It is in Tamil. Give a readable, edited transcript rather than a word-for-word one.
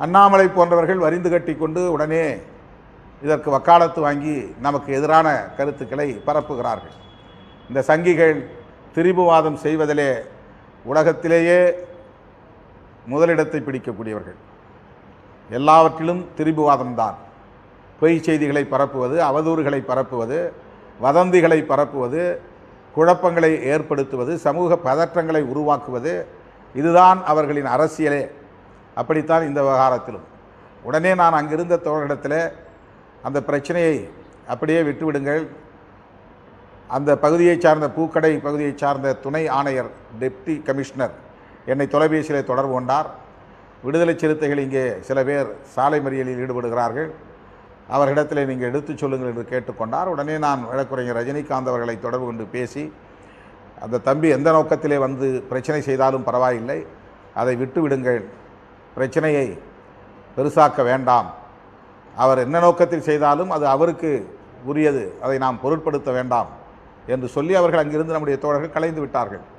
அண்ணாமலை போன்றவர்கள் வரிந்து கட்டி கொண்டு உடனே இதற்கு வக்காலத்து வாங்கி நமக்கு எதிரான கருத்துக்களை பரப்புகிறார்கள். இந்த சங்கிகள் திரிபுவாதம் செய்வதிலே உலகத்திலேயே முதலிடத்தை பிடிக்கக்கூடியவர்கள். எல்லாவற்றிலும் திரிபுவாதம்தான். பொய் செய்திகளை பரப்புவது, அவதூறுகளை பரப்புவது, வதந்திகளை பரப்புவது, குழப்பங்களை ஏற்படுத்துவது, சமூக பதற்றங்களை உருவாக்குவது, இதுதான் அவர்களின் அரசியலே. அப்படித்தான் இந்த விவகாரத்திலும். உடனே நான் அங்கிருந்த தோழரிடத்தில் அந்த பிரச்சனையை அப்படியே விட்டுவிடுங்கள், அந்த பகுதியை சார்ந்த பூக்கடை பகுதியை சார்ந்த துணை ஆணையர் டெப்டி கமிஷனர் என்னை தொலைபேசியில் தொடர்பு கொண்டார். விடுதலை சிறுத்தைகள் இங்கே சில பேர் சாலை மறியலில் ஈடுபடுகிறார்கள், அவர்களிடத்தில் நீங்கள் எடுத்துச் சொல்லுங்கள் என்று கேட்டுக்கொண்டார். உடனே நான் வழக்குரைஞர் ரஜினிகாந்த் அவர்களை தொடர்பு கொண்டு பேசி, அந்த தம்பி எந்த நோக்கத்திலே வந்து பிரச்சனை செய்தாலும் பரவாயில்லை, அதை விட்டு விடுங்கள், பிரச்சனையை பெருசாக்க வேண்டாம், அவர் என்ன நோக்கத்தில் செய்தாலும் அது அவருக்கு உரியது, அதை நாம் பொருட்படுத்த வேண்டாம் என்று சொல்லி அவர்கள் அங்கிருந்து நம்முடைய தோழர்கள் கலைந்து விட்டார்கள்.